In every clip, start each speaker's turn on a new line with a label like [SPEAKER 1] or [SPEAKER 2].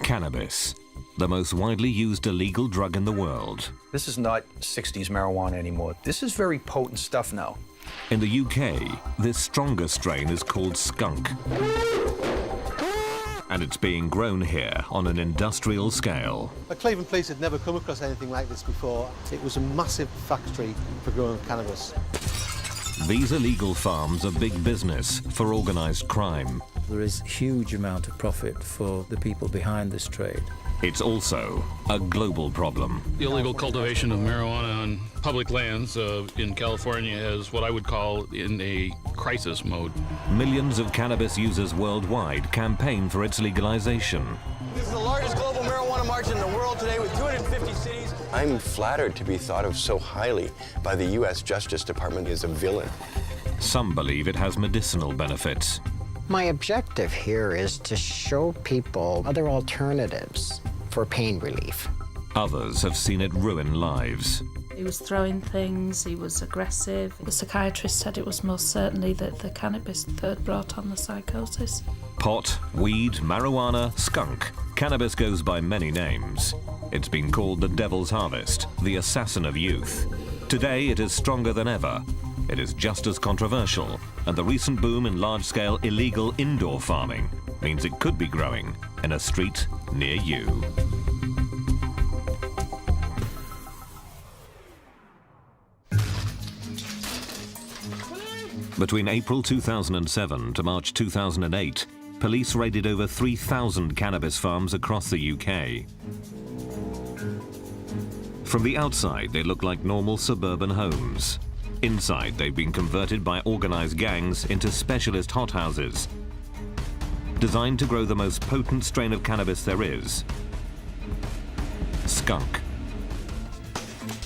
[SPEAKER 1] Cannabis, the most widely used illegal drug in the world.
[SPEAKER 2] This is not 60s marijuana anymore. This is very potent stuff now.
[SPEAKER 1] In the UK, this stronger strain is called skunk. And it's being grown here on an industrial scale.
[SPEAKER 3] The Cleveland police had never come across anything like this before. It was a massive factory for growing cannabis.
[SPEAKER 1] These illegal farms are big business for organised crime.
[SPEAKER 4] There is a huge amount of profit for the people behind this trade.
[SPEAKER 1] It's also a global problem.
[SPEAKER 5] The illegal cultivation of marijuana on public lands in California is what I would call in a crisis mode.
[SPEAKER 1] Millions of cannabis users worldwide campaign for its legalization.
[SPEAKER 6] This is the largest global marijuana march in the world today with 250 cities.
[SPEAKER 7] I'm flattered to be thought of so highly by the U.S. Justice Department as a villain.
[SPEAKER 1] Some believe it has medicinal benefits.
[SPEAKER 8] My objective here is to show people other alternatives for pain relief.
[SPEAKER 1] Others have seen it ruin lives.
[SPEAKER 9] He was throwing things, he was aggressive. The psychiatrist said it was most certainly the cannabis that had brought on the psychosis.
[SPEAKER 1] Pot, weed, marijuana, skunk. Cannabis goes by many names. It's been called the devil's harvest, the assassin of youth. Today it is stronger than ever. It is just as controversial, and the recent boom in large-scale illegal indoor farming means it could be growing in a street near you. Between April 2007 to March 2008, police raided over 3,000 cannabis farms across the UK. From the outside, they look like normal suburban homes. Inside, they've been converted by organised gangs into specialist hothouses, designed to grow the most potent strain of cannabis there is, skunk.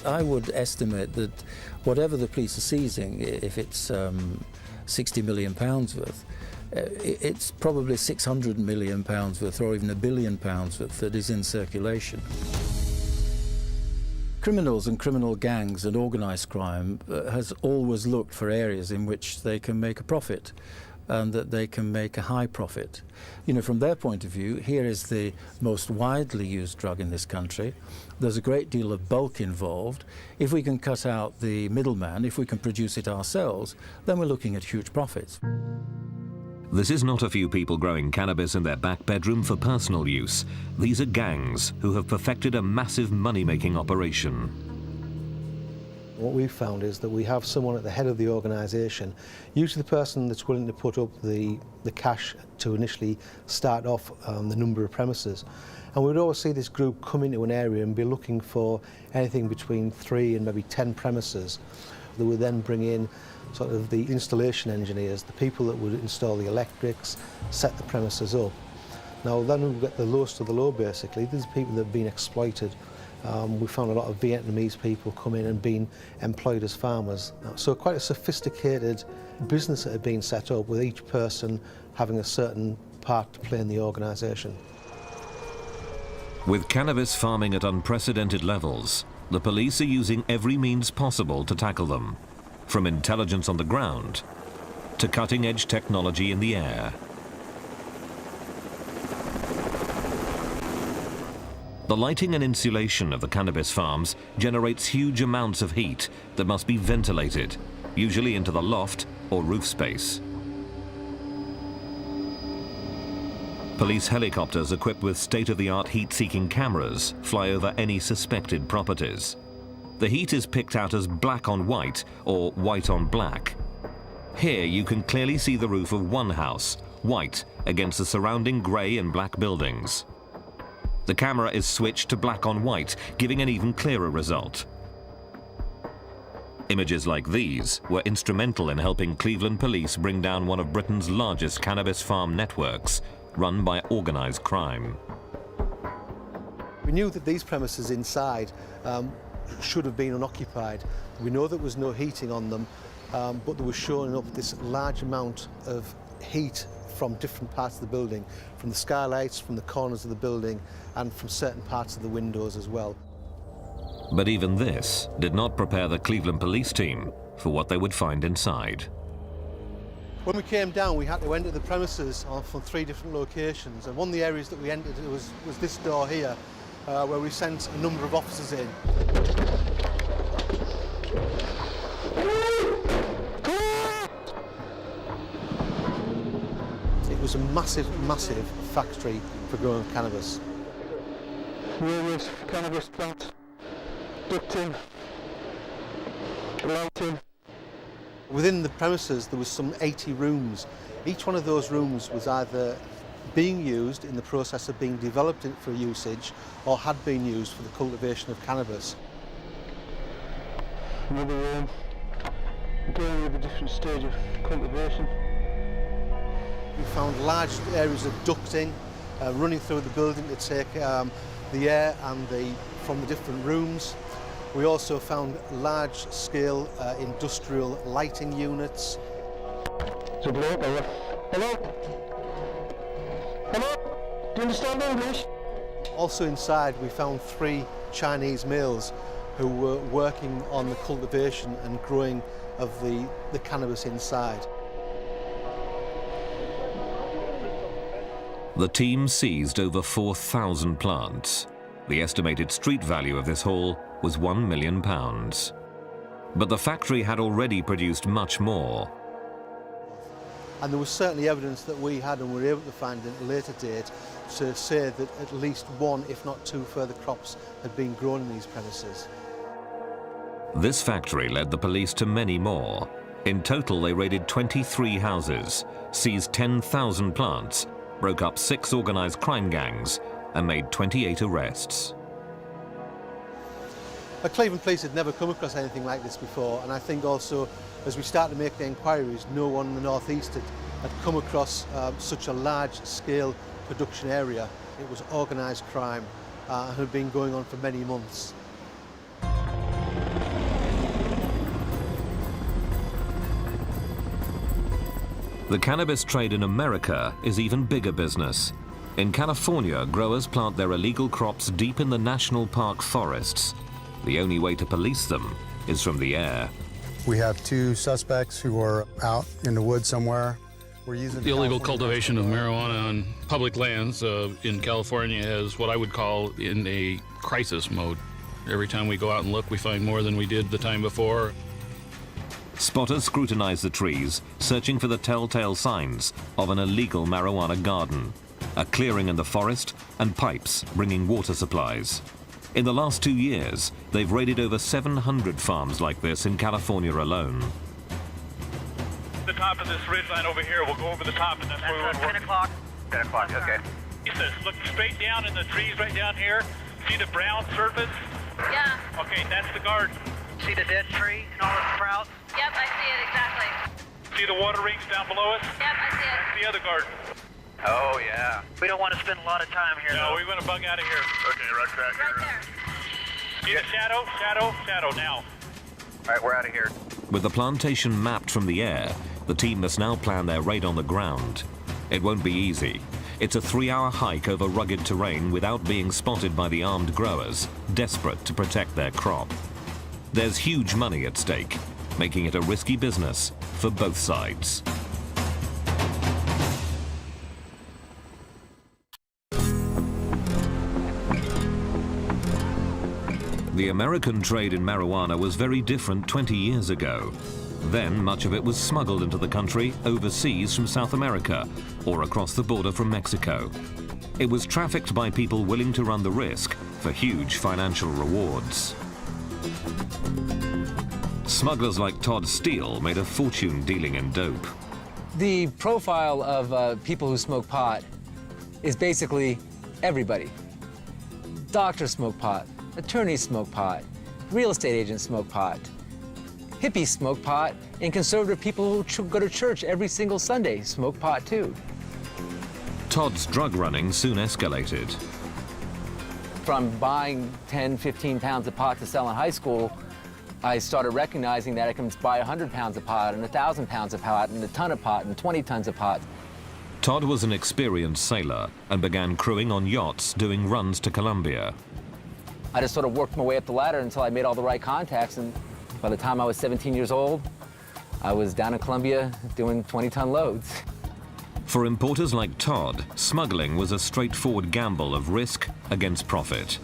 [SPEAKER 4] I would estimate that whatever the police are seizing, if it's £60 million worth, it's probably £600 million worth or even £1 billion worth that is in circulation. Criminals and criminal gangs and organised crime has always looked for areas in which they can make a profit and that they can make a high profit. You know, from their point of view, here is the most widely used drug in this country. There's a great deal of bulk involved. If we can cut out the middleman, if we can produce it ourselves, then we're looking at huge profits.
[SPEAKER 1] This is not a few people growing cannabis in their back bedroom for personal use. These are gangs who have perfected a massive money-making operation.
[SPEAKER 3] What we've found is that we have someone at the head of the organisation, usually the person that's willing to put up the cash to initially start off the number of premises. And we'd always see this group come into an area and be looking for anything between 3 and maybe 10 premises. They would then bring in sort of the installation engineers, the people that would install the electrics, set the premises up. Now then we get the lowest of the low basically. These are people that have been exploited. We found a lot of Vietnamese people come in and being employed as farmers. So quite a sophisticated business that had been set up with each person having a certain part to play in the organisation.
[SPEAKER 1] With cannabis farming at unprecedented levels, the police are using every means possible to tackle them, from intelligence on the ground to cutting-edge technology in the air. The lighting and insulation of the cannabis farms generates huge amounts of heat that must be ventilated, usually into the loft or roof space. Police helicopters equipped with state-of-the-art heat-seeking cameras fly over any suspected properties. The heat is picked out as black on white or white on black. Here you can clearly see the roof of one house, white, against the surrounding grey and black buildings. The camera is switched to black on white, giving an even clearer result. Images like these were instrumental in helping Cleveland police bring down one of Britain's largest cannabis farm networks, run by organised crime.
[SPEAKER 3] We knew that these premises inside should have been unoccupied. We know there was no heating on them, but there was showing up this large amount of heat from different parts of the building, from the skylights, from the corners of the building, and from certain parts of the windows as well.
[SPEAKER 1] But even this did not prepare the Cleveland police team for what they would find inside.
[SPEAKER 3] When we came down, we had to enter the premises from 3 different locations, and one of the areas that we entered was this door here, where we sent a number of officers in. It was a massive, massive factory for growing cannabis.
[SPEAKER 10] Numerous cannabis plants, ducting, lighting.
[SPEAKER 3] Within the premises there was some 80 rooms. Each one of those rooms was either being used in the process of being developed for usage or had been used for the cultivation of cannabis.
[SPEAKER 10] Another room, going with a different stage of cultivation.
[SPEAKER 3] We found large areas of ducting running through the building to take the air from the different rooms. We also found large-scale industrial lighting units.
[SPEAKER 10] Hello? Hello? Do you understand English?
[SPEAKER 3] Also inside we found 3 Chinese males who were working on the cultivation and growing of the cannabis inside.
[SPEAKER 1] The team seized over 4,000 plants. The estimated street value of this haul was £1 million. But the factory had already produced much more.
[SPEAKER 3] And there was certainly evidence that we had and were able to find at a later date to say that at least 1, if not 2 further crops had been grown in these premises.
[SPEAKER 1] This factory led the police to many more. In total, they raided 23 houses, seized 10,000 plants, broke up 6 organised crime gangs, and made 28 arrests.
[SPEAKER 3] Cleveland Police had never come across anything like this before, and I think also as we started to make the inquiries, no one in the northeast had come across such a large-scale production area. It was organised crime and had been going on for many months.
[SPEAKER 1] The cannabis trade in America is even bigger business. In California, growers plant their illegal crops deep in the national park forests. The only way to police them is from the air.
[SPEAKER 11] We have 2 suspects who are out in the woods somewhere. We're using
[SPEAKER 5] the illegal cultivation of marijuana on public lands in California is what I would call in a crisis mode. Every time we go out and look, we find more than we did the time before.
[SPEAKER 1] Spotters scrutinize the trees, searching for the telltale signs of an illegal marijuana garden, a clearing in the forest, and pipes bringing water supplies. In the last 2 years, they've raided over 700 farms like this in California alone.
[SPEAKER 12] The top of this ridgeline over here, we'll go over the top, and that's where we're
[SPEAKER 6] 10 o'clock.
[SPEAKER 12] 10 o'clock, okay. He says, look straight down in the trees right down here. See the brown surface?
[SPEAKER 13] Yeah.
[SPEAKER 12] Okay, that's the garden.
[SPEAKER 6] See the dead tree and all the sprouts?
[SPEAKER 13] Yep, I see it exactly.
[SPEAKER 12] See the water rings down below us?
[SPEAKER 13] Yep, I see it.
[SPEAKER 12] That's the other garden.
[SPEAKER 6] Oh, yeah. We don't want to spend a lot of time here,
[SPEAKER 12] No,
[SPEAKER 6] though.
[SPEAKER 12] we want to bug out of here. Okay, right back
[SPEAKER 13] Right there.
[SPEAKER 12] See the shadow? Shadow now.
[SPEAKER 6] All right, we're out of here.
[SPEAKER 1] With the plantation mapped from the air, the team must now plan their raid on the ground. It won't be easy. It's a 3-hour hike over rugged terrain without being spotted by the armed growers, desperate to protect their crop. There's huge money at stake, making it a risky business for both sides. The American trade in marijuana was very different 20 years ago. Then much of it was smuggled into the country overseas from South America or across the border from Mexico. It was trafficked by people willing to run the risk for huge financial rewards. Smugglers like Todd Steele made a fortune dealing in dope.
[SPEAKER 14] The profile of people who smoke pot is basically everybody. Doctors smoke pot, attorneys smoke pot, real estate agents smoke pot, hippies smoke pot, and conservative people who go to church every single Sunday smoke pot too.
[SPEAKER 1] Todd's drug running soon escalated.
[SPEAKER 14] From buying 10, 15 pounds of pot to sell in high school, I started recognizing that I can buy 100 pounds of pot and 1,000 pounds of pot and a ton of pot and 20 tons of pot.
[SPEAKER 1] Todd was an experienced sailor and began crewing on yachts doing runs to Colombia.
[SPEAKER 14] I just sort of worked my way up the ladder until I made all the right contacts, and by the time I was 17 years old, I was down in Colombia doing 20-ton loads.
[SPEAKER 1] For importers like Todd, smuggling was a straightforward gamble of risk against profit.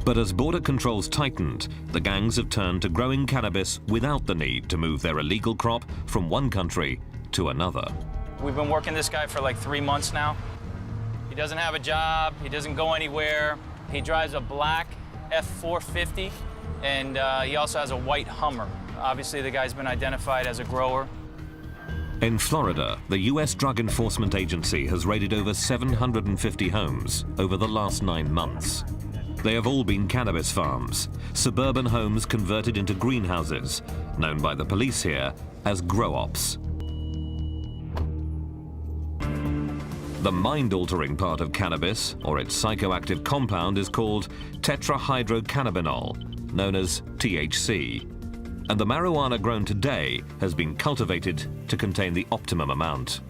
[SPEAKER 1] But as border controls tightened, the gangs have turned to growing cannabis without the need to move their illegal crop from one country to another.
[SPEAKER 15] We've been working this guy for like 3 months now. He doesn't have a job, he doesn't go anywhere. He drives a black F450, and he also has a white Hummer. Obviously, the guy's been identified as a grower.
[SPEAKER 1] In Florida, the U.S. Drug Enforcement Agency has raided over 750 homes over the last 9 months. They have all been cannabis farms, suburban homes converted into greenhouses, known by the police here as grow-ops. The mind-altering part of cannabis, or its psychoactive compound, is called tetrahydrocannabinol, known as THC. And the marijuana grown today has been cultivated to contain the optimum amount.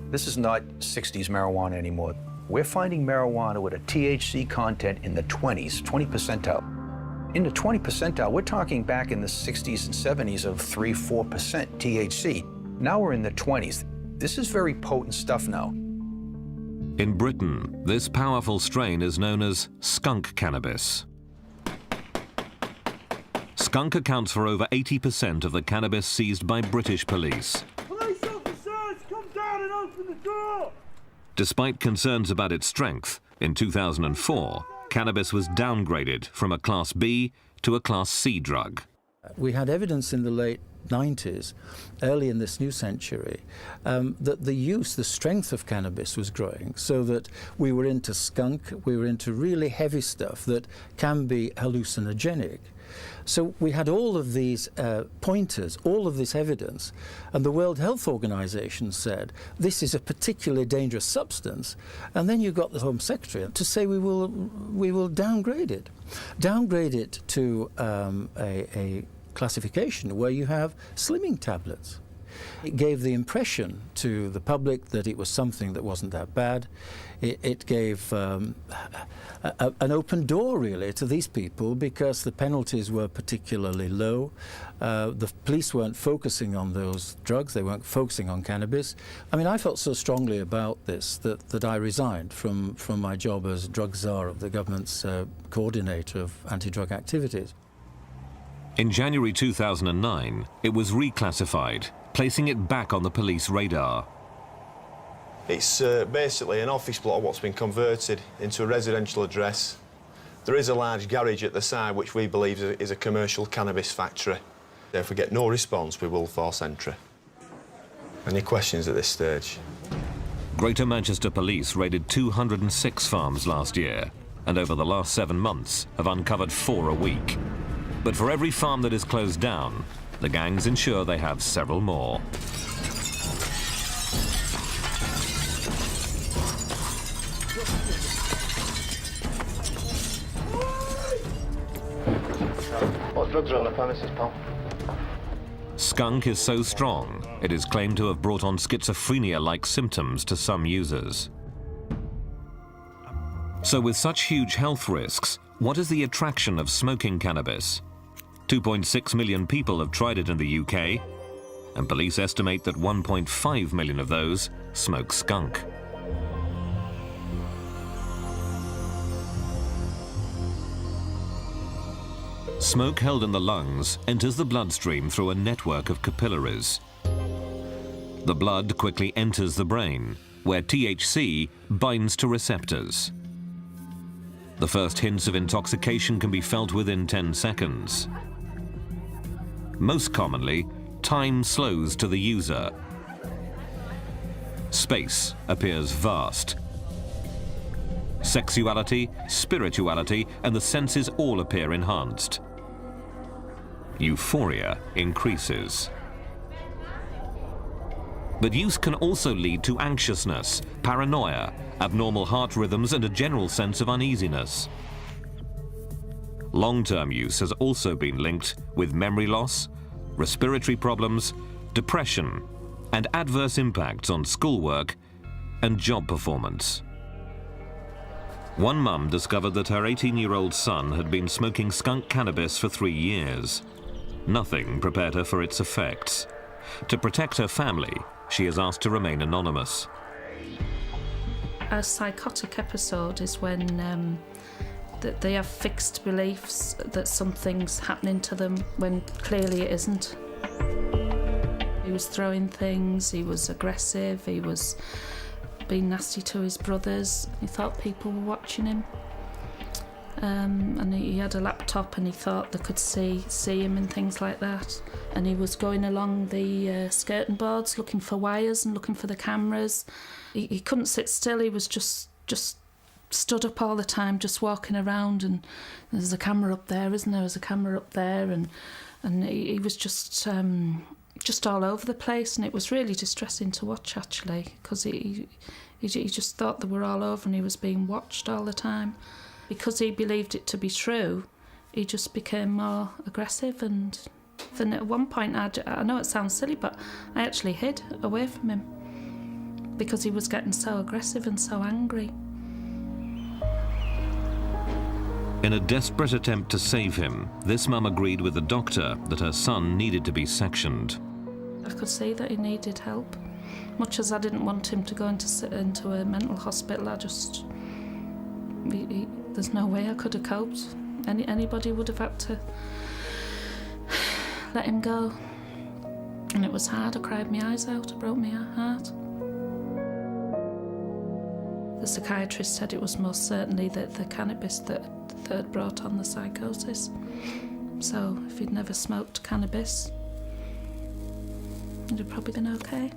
[SPEAKER 2] This is not 60s marijuana anymore. We're finding marijuana with a THC content in the 20s, 20 percentile. In the 20 percentile, we're talking back in the 60s and 70s of 3–4% THC. Now we're in the 20s. This is very potent stuff now.
[SPEAKER 1] In Britain, this powerful strain is known as skunk cannabis. Skunk accounts for over 80% of the cannabis seized by British police.
[SPEAKER 10] Police officers, come down and open the door!
[SPEAKER 1] Despite concerns about its strength, in 2004, cannabis was downgraded from a Class B to a Class C drug.
[SPEAKER 4] We had evidence in the late 90s, early in this new century, that the use, the strength of cannabis was growing, so that we were into skunk, we were into really heavy stuff that can be hallucinogenic. So we had all of these pointers, all of this evidence, and the World Health Organization said this is a particularly dangerous substance, and then you got the Home Secretary to say we will downgrade it to a classification where you have slimming tablets. It gave the impression to the public that it was something that wasn't that bad. It gave an open door, really, to these people because the penalties were particularly low. The police weren't focusing on those drugs. They weren't focusing on cannabis. I mean, I felt so strongly about this that I resigned from my job as drug czar of the government's coordinator of anti-drug activities.
[SPEAKER 1] In January 2009, it was reclassified, placing it back on the police radar.
[SPEAKER 16] It's basically an office block what's been converted into a residential address. There is a large garage at the side which we believe is a commercial cannabis factory. If we get no response, we will force entry. Any questions at this stage?
[SPEAKER 1] Greater Manchester Police raided 206 farms last year, and over the last 7 months have uncovered 4 a week. But for every farm that is closed down, the gangs ensure they have several more.
[SPEAKER 10] What drugs are on the premises, pal?
[SPEAKER 1] Skunk is so strong, it is claimed to have brought on schizophrenia-like symptoms to some users. So with such huge health risks, what is the attraction of smoking cannabis? 2.6 million people have tried it in the UK, and police estimate that 1.5 million of those smoke skunk. Smoke held in the lungs enters the bloodstream through a network of capillaries. The blood quickly enters the brain, where THC binds to receptors. The first hints of intoxication can be felt within 10 seconds. Most commonly, time slows to the user. Space appears vast. Sexuality, spirituality, and the senses all appear enhanced. Euphoria increases. But use can also lead to anxiousness, paranoia, abnormal heart rhythms, and a general sense of uneasiness. Long-term use has also been linked with memory loss, respiratory problems, depression, and adverse impacts on schoolwork and job performance. One mum discovered that her 18-year-old son had been smoking skunk cannabis for 3 years. Nothing prepared her for its effects. To protect her family, she is asked to remain anonymous.
[SPEAKER 9] A psychotic episode is when that they have fixed beliefs that something's happening to them when clearly it isn't. He was throwing things, he was aggressive, he was being nasty to his brothers. He thought people were watching him. And he had a laptop and he thought they could see him and things like that. And he was going along the skirting boards looking for wires and looking for the cameras. He couldn't sit still, he was just stood up all the time, just walking around, and there's a camera up there, isn't there? There's a camera up there, and he was just all over the place, and it was really distressing to watch, actually, because he just thought they were all over and he was being watched all the time. Because he believed it to be true, he just became more aggressive, and then at one point, I know it sounds silly, but I actually hid away from him because he was getting so aggressive and so angry.
[SPEAKER 1] In a desperate attempt to save him, this mum agreed with the doctor that her son needed to be sectioned.
[SPEAKER 9] I could see that he needed help. Much as I didn't want him to go into a mental hospital, there's no way I could have coped. Anybody would have had to let him go. And it was hard. I cried my eyes out. I broke my heart. The psychiatrist said it was most certainly the cannabis that had brought on the psychosis. So if he'd never smoked cannabis, it'd have probably been okay.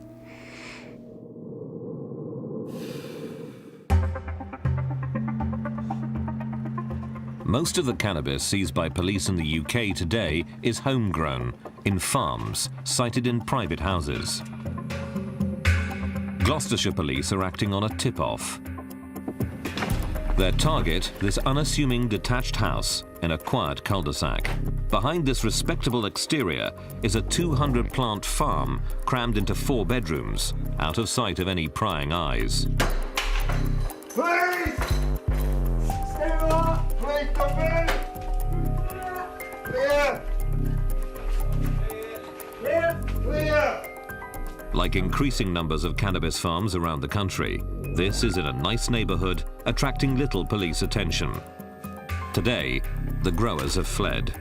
[SPEAKER 1] Most of the cannabis seized by police in the UK today is homegrown, in farms, sited in private houses. Gloucestershire police are acting on a tip-off. Their target, this unassuming detached house in a quiet cul-de-sac. Behind this respectable exterior is a 200-plant farm crammed into 4 bedrooms, out of sight of any prying eyes.
[SPEAKER 17] Please! Stay up! Please come in! Clear! Clear! Clear!
[SPEAKER 1] Like increasing numbers of cannabis farms around the country, this is in a nice neighbourhood, attracting little police attention. Today, the growers have fled.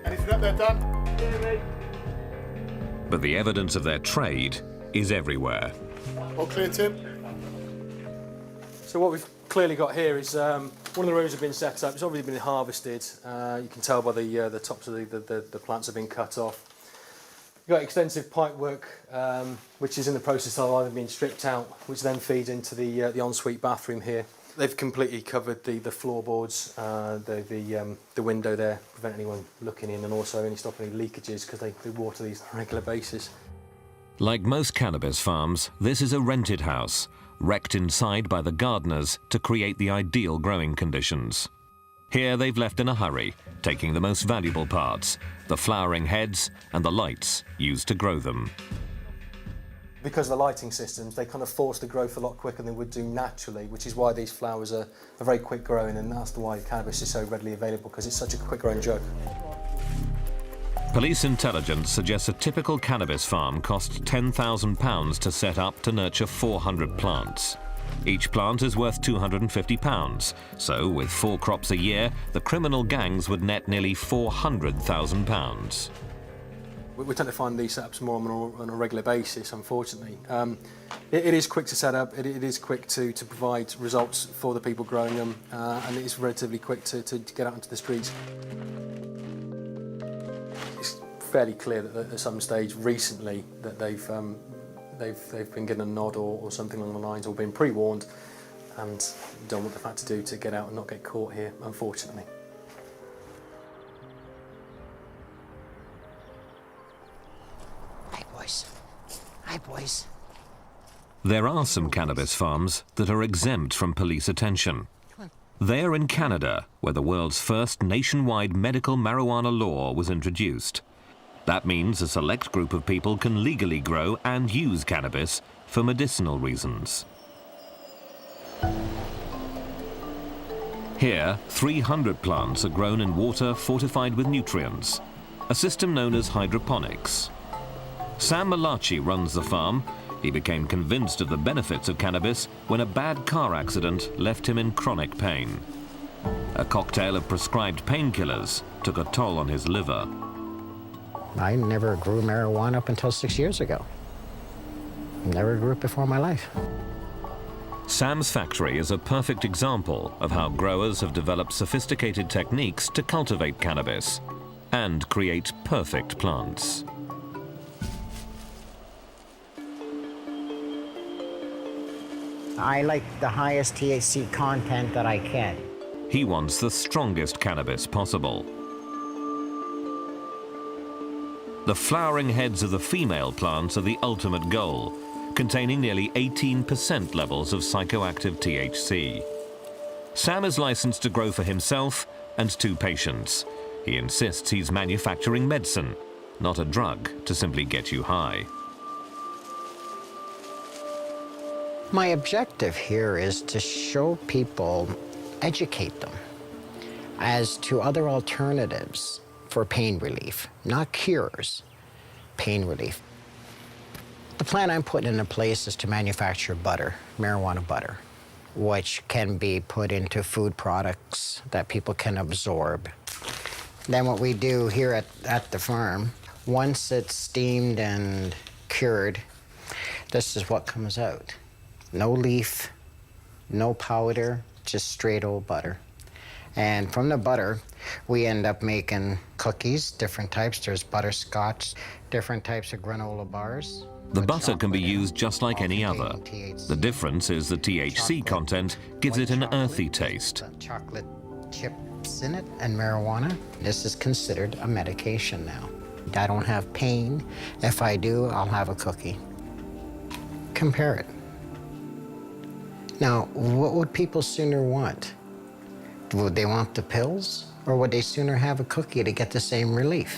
[SPEAKER 17] Anything up there done? Yeah, mate.
[SPEAKER 1] But the evidence of their trade is everywhere.
[SPEAKER 17] All clear, Tim?
[SPEAKER 18] So what we've clearly got here is one of the rooms have been set up. It's already been harvested. You can tell by the tops of the plants have been cut off. You've got extensive pipe work, which is in the process of either being stripped out, which then feeds into the ensuite bathroom here. They've completely covered the floorboards, the window there, prevent anyone looking in, and also only stop any leakages because they water these on a regular basis.
[SPEAKER 1] Like most cannabis farms, this is a rented house, wrecked inside by the gardeners to create the ideal growing conditions. Here they've left in a hurry, taking the most valuable parts, the flowering heads and the lights used to grow them.
[SPEAKER 18] Because of the lighting systems, they kind of force the growth a lot quicker than they would do naturally, which is why these flowers are very quick growing, and that's why cannabis is so readily available, because it's such a quick growing drug.
[SPEAKER 1] Police intelligence suggests a typical cannabis farm costs £10,000 to set up to nurture 400 plants. Each plant is worth £250, so with 4 crops a year, the criminal gangs would net nearly £400,000.
[SPEAKER 18] We tend to find these setups more on a regular basis, unfortunately. It is quick to set up, it is quick to provide results for the people growing them, and it is relatively quick to get out into the streets. It's fairly clear that at some stage recently that they've been given a nod or something along the lines, or been pre-warned, and done what they've had to do to get out and not get caught here, unfortunately.
[SPEAKER 8] Hi, boys.
[SPEAKER 1] There are some cannabis farms that are exempt from police attention. They are in Canada, where the world's first nationwide medical marijuana law was introduced. That means a select group of people can legally grow and use cannabis for medicinal reasons. Here, 300 plants are grown in water fortified with nutrients. a system known as hydroponics. Sam Malachi runs the farm. He became convinced of the benefits of cannabis when a bad car accident left him in chronic pain. A cocktail of prescribed painkillers took a toll on his liver.
[SPEAKER 8] I never grew marijuana up until 6 years ago. Never grew it before my life.
[SPEAKER 1] Sam's factory is a perfect example of how growers have developed sophisticated techniques to cultivate cannabis and create perfect plants.
[SPEAKER 8] I like the highest THC content that I can.
[SPEAKER 1] He wants the strongest cannabis possible. The flowering heads of the female plants are the ultimate goal, containing nearly 18% levels of psychoactive THC. Sam is licensed to grow for himself and 2 patients. He insists he's manufacturing medicine, not a drug to simply get you high.
[SPEAKER 8] My objective here is to show people, educate them as to other alternatives for pain relief, not cures, pain relief. The plan I'm putting into place is to manufacture butter, marijuana butter, which can be put into food products that people can absorb. Then what we do here at the farm, once it's steamed and cured, this is what comes out. No leaf, no powder, just straight old butter. And from the butter, we end up making cookies, different types. There's butterscotch, different types of granola bars.
[SPEAKER 1] The butter can be used just like any other. The difference is the THC content gives it an earthy taste.
[SPEAKER 8] Chocolate chips in it and marijuana. This is considered a medication now. I don't have pain. If I do, I'll have a cookie. Compare it. Now, what would people sooner want? Would they want the pills, or would they sooner have a cookie to get the same relief?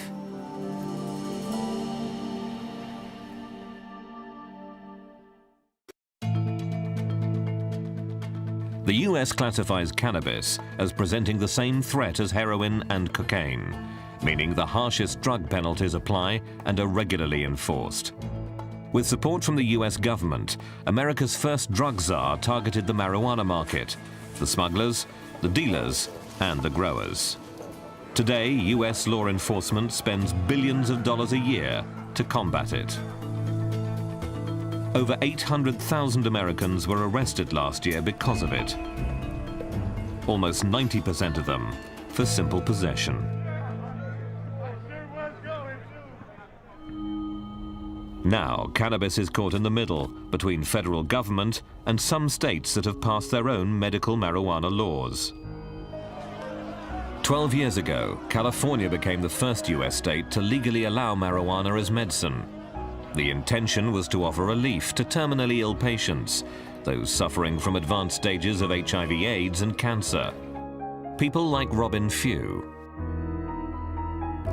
[SPEAKER 1] The US classifies cannabis as presenting the same threat as heroin and cocaine, meaning the harshest drug penalties apply and are regularly enforced. With support from the US government, America's first drug czar targeted the marijuana market, the smugglers, the dealers, and the growers. Today, US law enforcement spends billions of dollars a year to combat it. Over 800,000 Americans were arrested last year because of it. Almost 90% of them for simple possession. Now, cannabis is caught in the middle between federal government and some states that have passed their own medical marijuana laws. 12 years ago, California became the first US state to legally allow marijuana as medicine. The intention was to offer relief to terminally ill patients, those suffering from advanced stages of HIV/AIDS and cancer. People like Robin Few.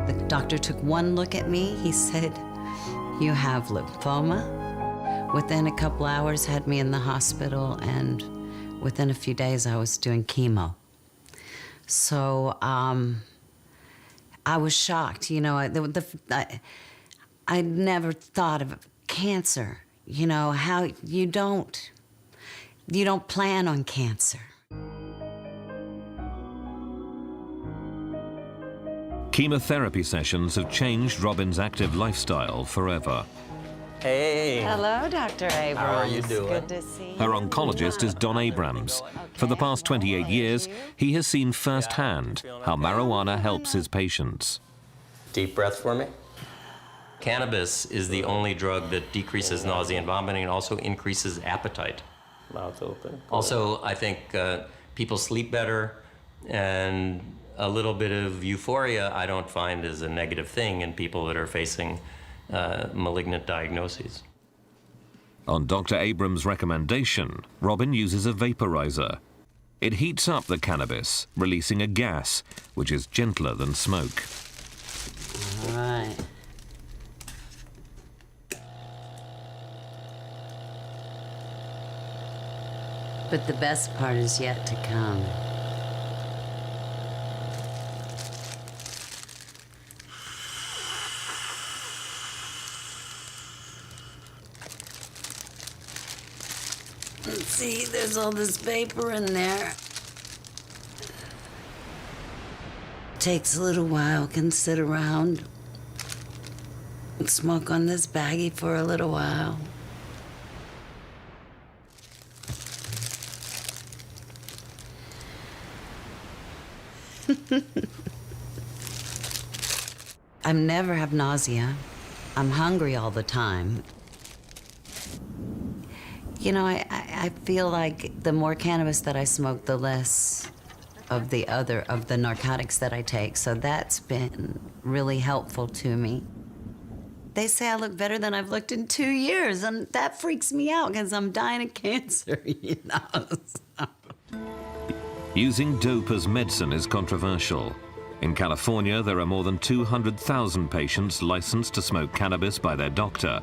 [SPEAKER 19] The doctor took one look at me. He said, "You have lymphoma." Within a couple hours, had me in the hospital, and within a few days, I was doing chemo. So I was shocked. You know, I never thought of cancer. You know, how you don't plan on cancer.
[SPEAKER 1] Chemotherapy sessions have changed Robin's active lifestyle forever.
[SPEAKER 20] Hey.
[SPEAKER 19] Hello, Dr. Abrams.
[SPEAKER 20] How are you doing?
[SPEAKER 19] Good to see you.
[SPEAKER 1] Her oncologist is Don Abrams. For the past 28 years, he has seen firsthand how marijuana helps his patients.
[SPEAKER 20] Deep breath for me. Cannabis is the only drug that decreases nausea and vomiting and also increases appetite.
[SPEAKER 21] Mouth open.
[SPEAKER 20] Also, I think people sleep better, and a little bit of euphoria I don't find is a negative thing in people that are facing malignant diagnoses.
[SPEAKER 1] On Dr. Abrams' recommendation, Robin uses a vaporizer. It heats up the cannabis, releasing a gas, which is gentler than smoke.
[SPEAKER 19] All right. But the best part is yet to come. See, there's all this paper in there. Takes a little while, can sit around and smoke on this baggie for a little while. I never have nausea. I'm hungry all the time. You know, I feel like the more cannabis that I smoke, the less of the narcotics that I take. So that's been really helpful to me. They say I look better than I've looked in 2 years, and that freaks me out because I'm dying of cancer, you know.
[SPEAKER 1] Using dope as medicine is controversial. In California, there are more than 200,000 patients licensed to smoke cannabis by their doctor,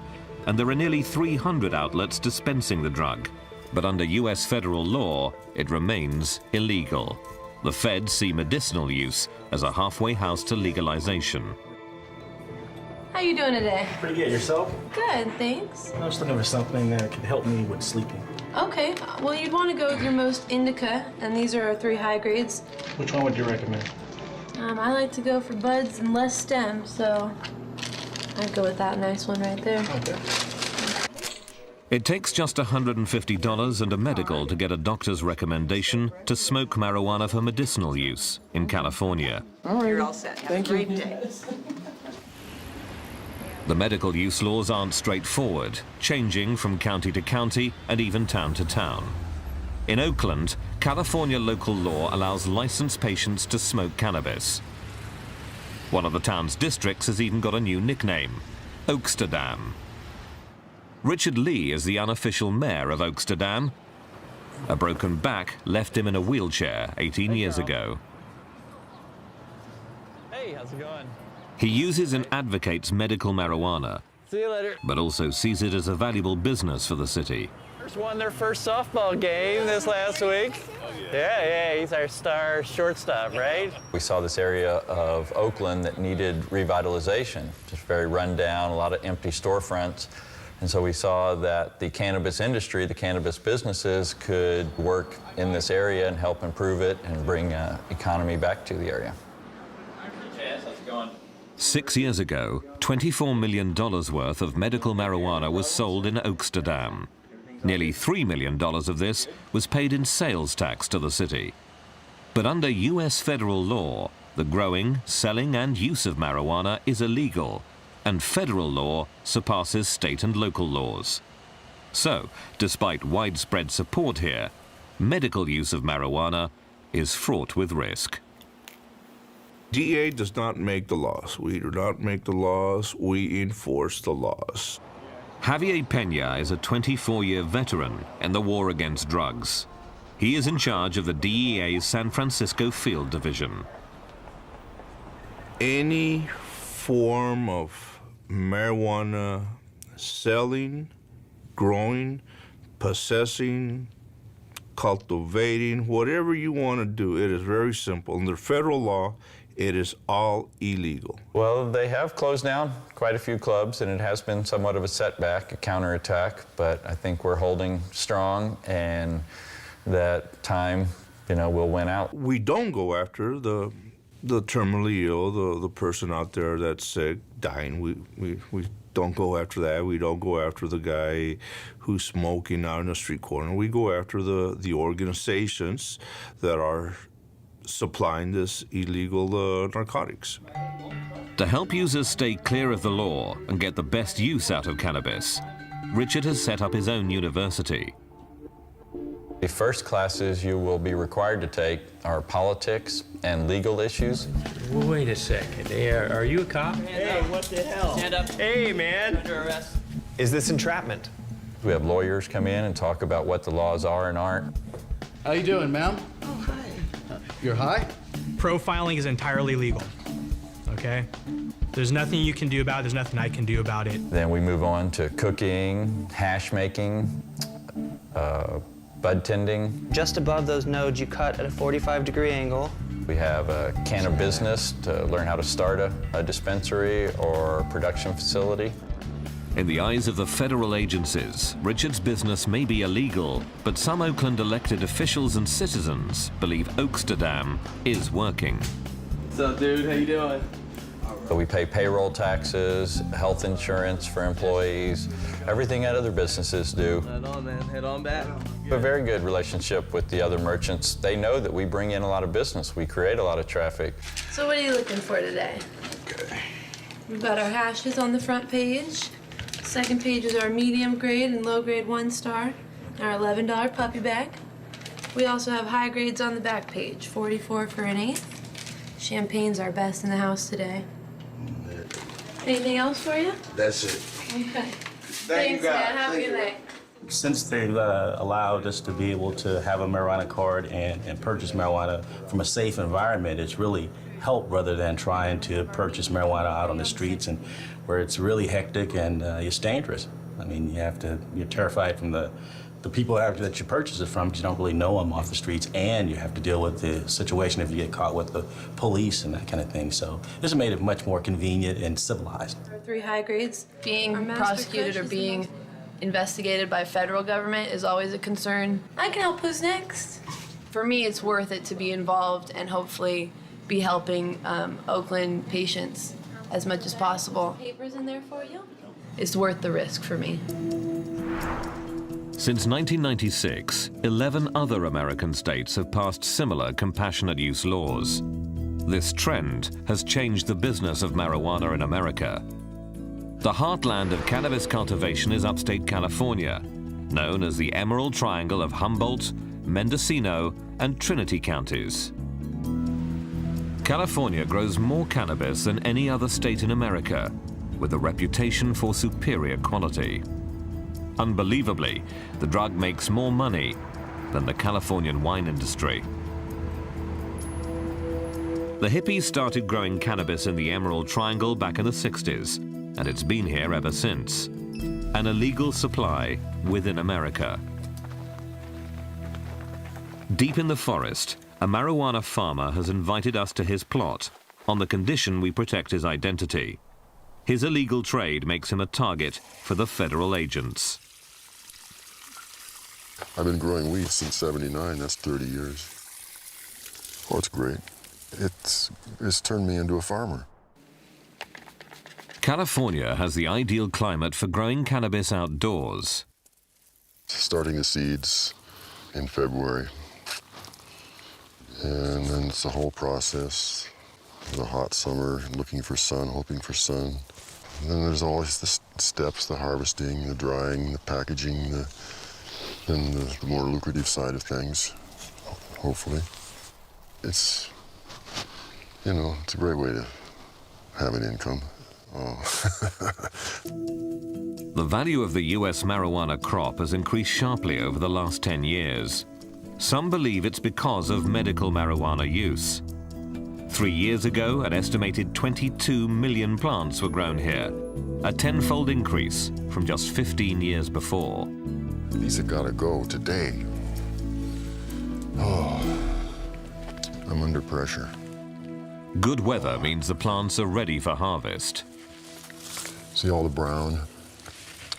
[SPEAKER 1] and there are nearly 300 outlets dispensing the drug. But under US federal law, it remains illegal. The feds see medicinal use as a halfway house to legalization.
[SPEAKER 21] How you doing today?
[SPEAKER 22] Pretty good. Yourself?
[SPEAKER 21] Good, thanks.
[SPEAKER 22] I was looking for something that could help me with sleeping.
[SPEAKER 21] Okay, well, you'd want to go with your most indica, and these are our 3 high grades.
[SPEAKER 22] Which one would you recommend?
[SPEAKER 21] I like to go for buds and less stem, so I'd go with that nice one right there.
[SPEAKER 22] Okay.
[SPEAKER 1] It takes just $150 and a medical to get a doctor's recommendation to smoke marijuana for medicinal use in California.
[SPEAKER 22] All right.
[SPEAKER 23] You're all set. Have
[SPEAKER 22] Thank
[SPEAKER 23] a great
[SPEAKER 22] you.
[SPEAKER 23] day.
[SPEAKER 1] The medical use laws aren't straightforward, changing from county to county and even town to town. In Oakland, California local law allows licensed patients to smoke cannabis. One of the town's districts has even got a new nickname, Oaksterdam. Richard Lee is the unofficial mayor of Oaksterdam. A broken back left him in a wheelchair 18 years ago.
[SPEAKER 24] Hey, how's it going?
[SPEAKER 1] He uses and advocates medical marijuana,
[SPEAKER 24] See you later.
[SPEAKER 1] but also sees it as a valuable business for the city.
[SPEAKER 24] First won their first softball game this last week. Yeah, he's our star shortstop, right?
[SPEAKER 25] We saw this area of Oakland that needed revitalization, just very run down, a lot of empty storefronts. And so we saw that the cannabis industry, the cannabis businesses could work in this area and help improve it and bring economy back to the area.
[SPEAKER 24] Chaz, how's it going?
[SPEAKER 1] 6 years ago, $24 million worth of medical marijuana was sold in Oaksterdam. Nearly $3 million of this was paid in sales tax to the city. But under US federal law, the growing, selling and use of marijuana is illegal, and federal law surpasses state and local laws. So, despite widespread support here, medical use of marijuana is fraught with risk.
[SPEAKER 26] DEA does not make the laws. We do not make the laws, we enforce the laws.
[SPEAKER 1] Javier Peña is a 24-year veteran in the war against drugs. He is in charge of the DEA's San Francisco Field Division.
[SPEAKER 26] Any form of marijuana selling, growing, possessing, cultivating, whatever you want to do, it is very simple. Under federal law, it is all illegal.
[SPEAKER 25] Well, they have closed down quite a few clubs, and it has been somewhat of a setback, a counterattack, but I think we're holding strong, and that time, will win out.
[SPEAKER 26] We don't go after the terminally ill, the person out there that's sick, dying. We don't go after that. We don't go after the guy who's smoking out in the street corner. We go after the organizations that are supplying this illegal narcotics.
[SPEAKER 1] To help users stay clear of the law and get the best use out of cannabis, Richard has set up his own university.
[SPEAKER 25] The first classes you will be required to take are politics and legal issues.
[SPEAKER 24] Wait a second. Hey, are you a cop?
[SPEAKER 23] Hey, what the hell?
[SPEAKER 24] Stand up. Hey, man.
[SPEAKER 23] Under arrest.
[SPEAKER 25] Is this entrapment? We have lawyers come in and talk about what the laws are and aren't.
[SPEAKER 27] How you doing, ma'am?
[SPEAKER 23] Oh, hi.
[SPEAKER 27] You're high?
[SPEAKER 28] Profiling is entirely legal, okay? There's nothing you can do about it. There's nothing I can do about it.
[SPEAKER 25] Then we move on to cooking, hash making, bud tending.
[SPEAKER 29] Just above those nodes, you cut at a 45-degree angle.
[SPEAKER 25] We have a cannabis to learn how to start a dispensary or production facility.
[SPEAKER 1] In the eyes of the federal agencies, Richard's business may be illegal, but some Oakland elected officials and citizens believe Oaksterdam is working.
[SPEAKER 24] What's up, dude? How you doing?
[SPEAKER 25] So we pay payroll taxes, health insurance for employees, everything that other businesses do.
[SPEAKER 24] Head on, man. Head on back.
[SPEAKER 25] We have a very good relationship with the other merchants. They know that we bring in a lot of business. We create a lot of traffic.
[SPEAKER 21] So what are you looking for today?
[SPEAKER 25] Okay.
[SPEAKER 21] We've got our hashes on the front page. Second page is our medium grade and low grade 1-star, our $11 puppy bag. We also have high grades on the back page, 44 for an eighth. Champagne's our best in the house today. Anything else for you?
[SPEAKER 17] That's it.
[SPEAKER 21] Okay.
[SPEAKER 17] Thank you, guys.
[SPEAKER 21] man. Have a good night.
[SPEAKER 22] Since they've allowed us to be able to have a marijuana card and purchase marijuana from a safe environment, it's really helped rather than trying to purchase marijuana out on the streets and where it's really hectic and it's dangerous. I mean, you're terrified from the people that you purchase it from, because you don't really know them off the streets, and you have to deal with the situation if you get caught with the police and that kind of thing. So this has made it much more convenient and civilized.
[SPEAKER 21] Our 3 high grades. Being prosecuted or being investigated by federal government is always a concern. I can help. Who's next? For me, it's worth it to be involved and hopefully be helping Oakland patients as much as possible. Papers in there for you? It's worth the risk for me.
[SPEAKER 1] Since 1996, 11 other American states have passed similar compassionate use laws. This trend has changed the business of marijuana in America. The heartland of cannabis cultivation is upstate California, known as the Emerald Triangle of Humboldt, Mendocino, and Trinity counties. California grows more cannabis than any other state in America, with a reputation for superior quality. Unbelievably, the drug makes more money than the Californian wine industry. The hippies started growing cannabis in the Emerald Triangle back in the 60s, and it's been here ever since. An illegal supply within America. Deep in the forest, a marijuana farmer has invited us to his plot on the condition we protect his identity. His illegal trade makes him a target for the federal agents.
[SPEAKER 3] I've been growing weed since '79, that's 30 years. Oh, it's great. It's turned me into a farmer.
[SPEAKER 1] California has the ideal climate for growing cannabis outdoors.
[SPEAKER 3] Starting the seeds in February. And then it's the whole process. The hot summer, looking for sun, hoping for sun. And then there's always the steps, the harvesting, the drying, the packaging, then the more lucrative side of things, hopefully. It's, it's a great way to have an income. Oh.
[SPEAKER 1] The value of the US marijuana crop has increased sharply over the last 10 years. Some believe it's because of medical marijuana use. 3 years ago, an estimated 22 million plants were grown here, a tenfold increase from just 15 years before.
[SPEAKER 3] These have got to go today. Oh, I'm under pressure.
[SPEAKER 1] Good weather means the plants are ready for harvest.
[SPEAKER 3] See all the brown?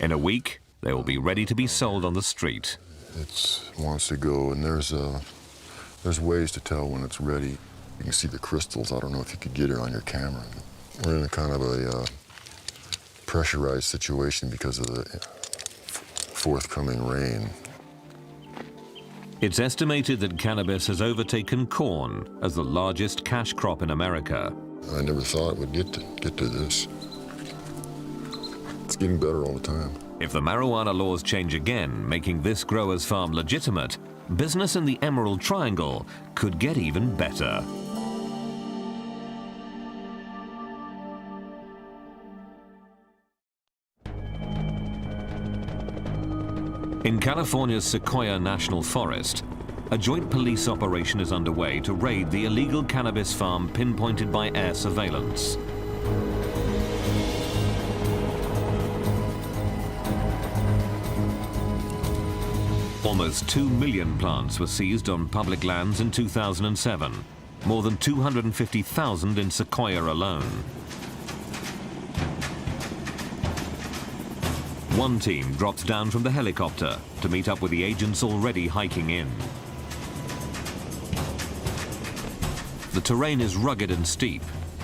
[SPEAKER 1] In a week, they will be ready to be sold on the street.
[SPEAKER 3] It wants to go, and there's ways to tell when it's ready. You can see the crystals. I don't know if you could get it on your camera. We're in a kind of a pressurized situation because of the forthcoming rain.
[SPEAKER 1] It's estimated that cannabis has overtaken corn as the largest cash crop in America.
[SPEAKER 3] I never thought it would get to this. It's getting better all the time.
[SPEAKER 1] If the marijuana laws change again, making this grower's farm legitimate, business in the Emerald Triangle could get even better. In California's Sequoia National Forest, a joint police operation is underway to raid the illegal cannabis farm pinpointed by air surveillance. Almost 2 million plants were seized on public lands in 2007, more than 250,000 in Sequoia alone. One team drops down from the helicopter to meet up with the agents already hiking in. The terrain is rugged and steep.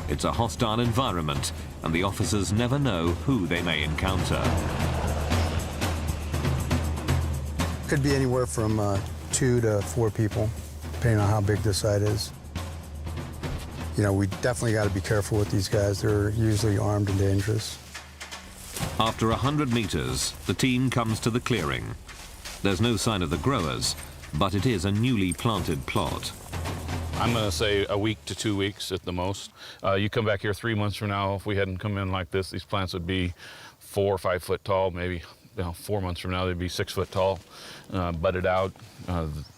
[SPEAKER 1] It's a hostile environment, and the officers never know who they may encounter.
[SPEAKER 5] Could be anywhere from 2 to 4 people, depending on how big the site is. You know, we definitely got to be careful with these guys. They're usually armed and dangerous.
[SPEAKER 1] After 100 meters, the team comes to the clearing. There's no sign of the growers, but it is a newly planted plot.
[SPEAKER 6] I'm going to say a week to 2 weeks at the most. You come back here 3 months from now, if we hadn't come in like this, these plants would be 4 or 5 foot tall, maybe 4 months from now they'd be 6 foot tall, budded out.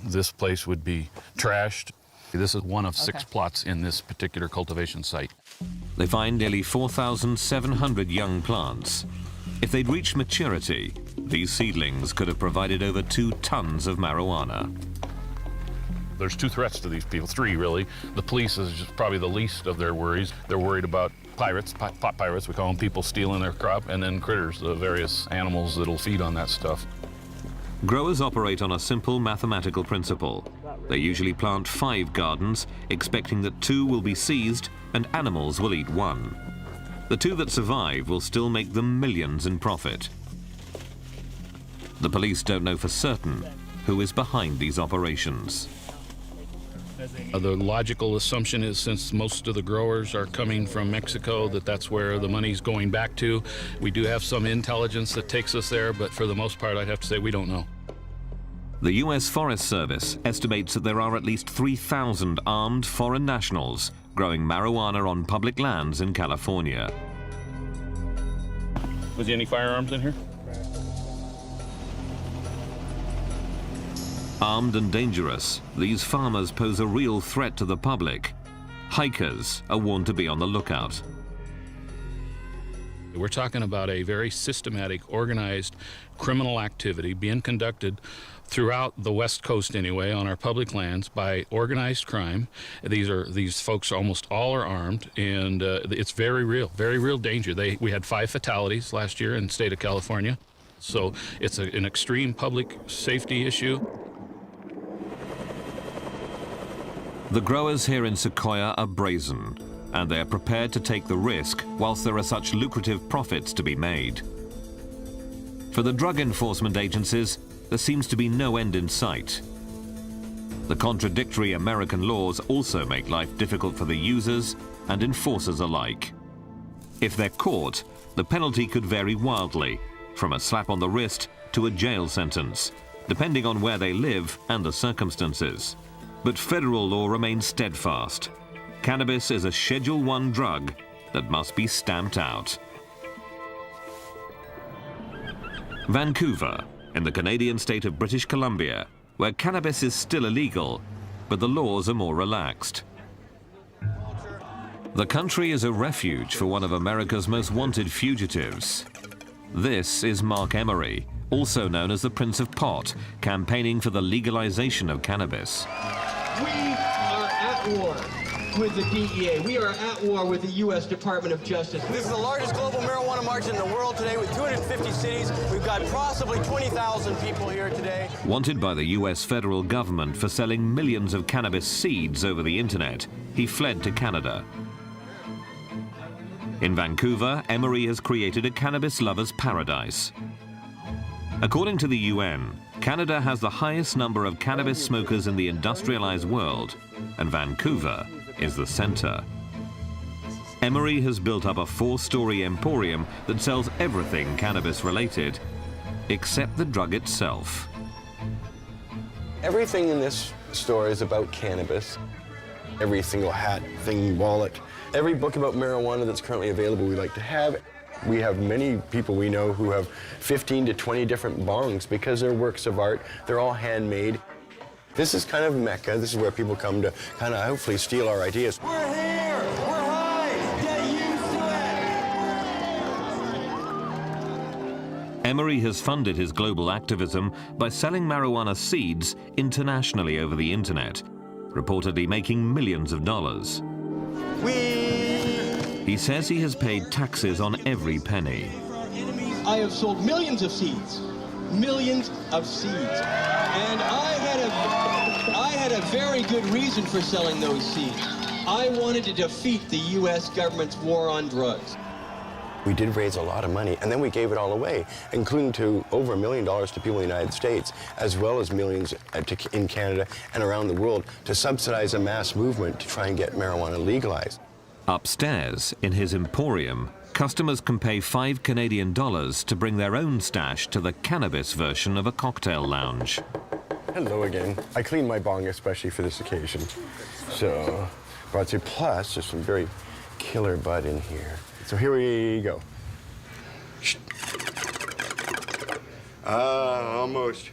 [SPEAKER 6] This place would be trashed. This is one of 6 plots in this particular cultivation site.
[SPEAKER 1] They find nearly 4,700 young plants. If they'd reached maturity, these seedlings could have provided over 2 tons of marijuana.
[SPEAKER 6] There's 2 threats to these people, 3 really. The police is just probably the least of their worries. They're worried about pirates, pot pirates, we call them, people stealing their crop, and then critters, the various animals that'll feed on that stuff.
[SPEAKER 1] Growers operate on a simple mathematical principle. They usually plant 5 gardens, expecting that 2 will be seized and animals will eat 1. The 2 that survive will still make them millions in profit. The police don't know for certain who is behind these operations.
[SPEAKER 6] The logical assumption is, since most of the growers are coming from Mexico, that's where the money's going back to. We do have some intelligence that takes us there, but for the most part, I'd have to say we don't know.
[SPEAKER 1] The U.S. Forest Service estimates that there are at least 3,000 armed foreign nationals growing marijuana on public lands in California.
[SPEAKER 6] Was there any firearms in here?
[SPEAKER 1] Armed and dangerous, these farmers pose a real threat to the public. Hikers are warned to be on the lookout.
[SPEAKER 6] We're talking about a very systematic, organized criminal activity being conducted throughout the West Coast anyway, on our public lands, by organized crime. These folks almost all are armed, and it's very real danger. We had 5 fatalities last year in the state of California, so it's an extreme public safety issue.
[SPEAKER 1] The growers here in Sequoia are brazen, and they're prepared to take the risk whilst there are such lucrative profits to be made. For the drug enforcement agencies, there seems to be no end in sight. The contradictory American laws also make life difficult for the users and enforcers alike. If they're caught, the penalty could vary wildly, from a slap on the wrist to a jail sentence, depending on where they live and the circumstances. But federal law remains steadfast. Cannabis is a Schedule I drug that must be stamped out. Vancouver, in the Canadian state of British Columbia, where cannabis is still illegal, but the laws are more relaxed. The country is a refuge for one of America's most wanted fugitives. This is Mark Emery, also known as the Prince of Pot, campaigning for the legalization of cannabis.
[SPEAKER 7] We are at war with the DEA. We are at war with the U.S. Department of Justice.
[SPEAKER 11] This is the largest global marijuana march in the world today, with 250 cities. We've got possibly 20,000 people here today.
[SPEAKER 1] Wanted by the U.S. federal government for selling millions of cannabis seeds over the internet, he fled to Canada. In Vancouver, Emery has created a cannabis lover's paradise. According to the UN, Canada has the highest number of cannabis smokers in the industrialized world, and Vancouver is the center. Emery has built up a 4-story emporium that sells everything cannabis-related, except the drug itself.
[SPEAKER 12] Everything in this store is about cannabis. Every single hat, thing, wallet, every book about marijuana that's currently available we like to have. We have many people we know who have 15 to 20 different bongs because they're works of art. They're all handmade. This is kind of Mecca. This is where people come to kind of hopefully steal our ideas.
[SPEAKER 7] We're here! We're high! Get used to it!
[SPEAKER 1] Emery has funded his global activism by selling marijuana seeds internationally over the internet, reportedly making millions of dollars. He says he has paid taxes on every penny.
[SPEAKER 7] I have sold millions of seeds. Millions of seeds. And I had a very good reason for selling those seeds. I wanted to defeat the U.S. government's war on drugs.
[SPEAKER 12] We did raise a lot of money, and then we gave it all away, including to over $1 million to people in the United States, as well as millions in Canada and around the world to subsidize a mass movement to try and get marijuana legalized.
[SPEAKER 1] Upstairs, in his emporium, customers can pay $5 Canadian to bring their own stash to the cannabis version of a cocktail lounge.
[SPEAKER 12] Hello again. I cleaned my bong especially for this occasion. So, brought you, plus there's some very killer bud in here. So here we go. Almost.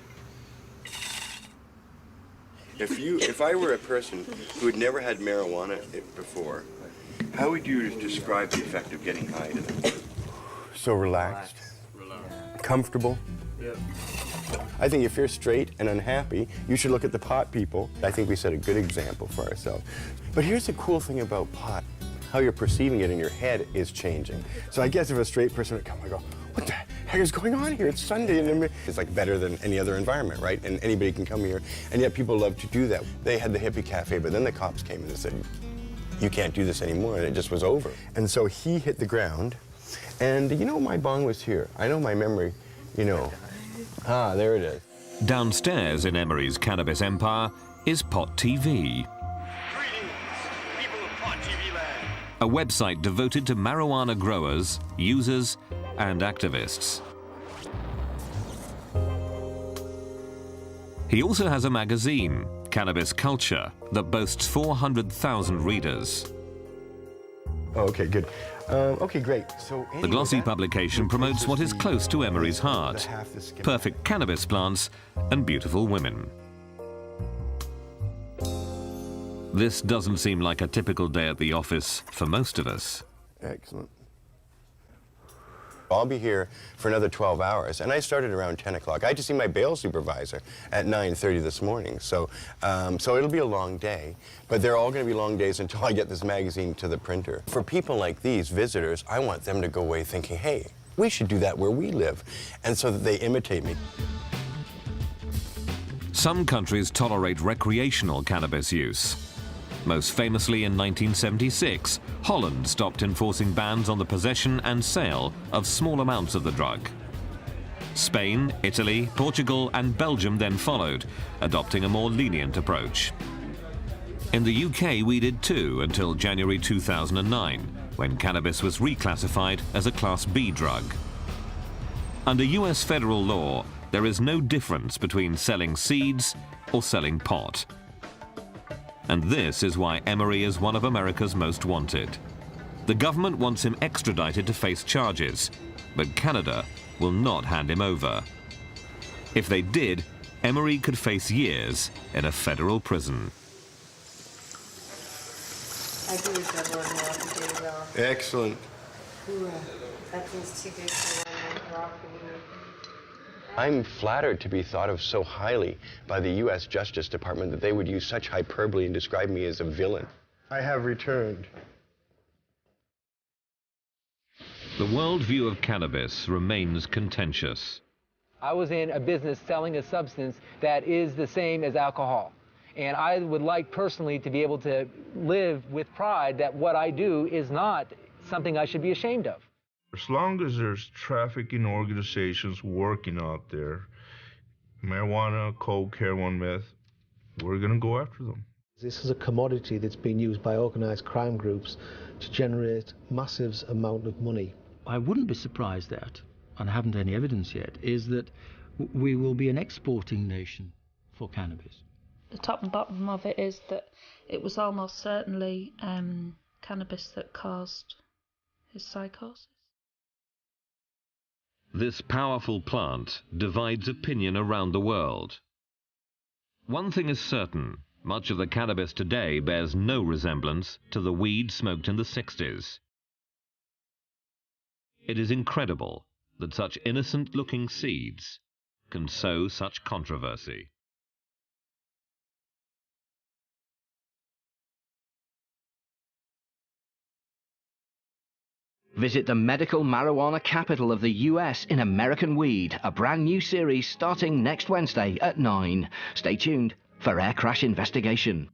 [SPEAKER 12] If I were a person who had never had marijuana before, how would you describe the effect of getting high to them? So relaxed, comfortable. Yeah. I think if you're straight and unhappy, you should look at the pot people. I think we set a good example for ourselves. But here's the cool thing about pot. How you're perceiving it in your head is changing. So I guess if a straight person would come and go, what the heck is going on here? It's Sunday. And it's like better than any other environment, right? And anybody can come here. And yet people love to do that. They had the hippie cafe, but then the cops came and said, you can't do this anymore. And it just was over. And so he hit the ground. And you know, my bong was here. I know my memory, you know. Ah, there it is.
[SPEAKER 1] Downstairs in Emery's cannabis empire is Pot TV. A website devoted to marijuana growers, users, and activists. He also has a magazine, Cannabis Culture, that boasts 400,000 readers.
[SPEAKER 12] Okay, good. Okay, great. So anyway,
[SPEAKER 1] the glossy publication promotes what is close to Emery's heart: perfect cannabis plants and beautiful women. This doesn't seem like a typical day at the office for most of us.
[SPEAKER 12] Excellent. I'll be here for another 12 hours, and I started around 10 o'clock. I had to see my bail supervisor at 9:30 this morning, so it'll be a long day, but they're all going to be long days until I get this magazine to the printer. For people like these visitors, I want them to go away thinking, hey, we should do that where we live, and so that they imitate me.
[SPEAKER 1] Some countries tolerate recreational cannabis use. Most famously in 1976, Holland stopped enforcing bans on the possession and sale of small amounts of the drug. Spain, Italy, Portugal, and Belgium then followed, adopting a more lenient approach. In the UK, we did too until January 2009, when cannabis was reclassified as a Class B drug. Under US federal law, there is no difference between selling seeds or selling pot. And this is why Emery is one of America's most wanted. The government wants him extradited to face charges, but Canada will not hand him over. If they did, Emery could face years in a federal prison.
[SPEAKER 12] Excellent. I'm flattered to be thought of so highly by the U.S. Justice Department that they would use such hyperbole and describe me as a villain. I have returned.
[SPEAKER 1] The worldview of cannabis remains contentious.
[SPEAKER 2] I was in a business selling a substance that is the same as alcohol. And I would like personally to be able to live with pride that what I do is not something I should be ashamed of.
[SPEAKER 26] As long as there's trafficking organizations working out there, marijuana, coke, heroin, meth, we're going to go after them.
[SPEAKER 4] This is a commodity that's been used by organized crime groups to generate massive amount of money.
[SPEAKER 9] I wouldn't be surprised at, and I haven't any evidence yet, is that we will be an exporting nation for cannabis.
[SPEAKER 10] The top and bottom of it is that it was almost certainly cannabis that caused his psychosis.
[SPEAKER 1] This powerful plant divides opinion around the world. One thing is certain, much of the cannabis today bears no resemblance to the weed smoked in the 60s. It is incredible that such innocent-looking seeds can sow such controversy.
[SPEAKER 8] Visit the medical marijuana capital of the US in American Weed, a brand new series starting next Wednesday at 9. Stay tuned for Air Crash Investigation.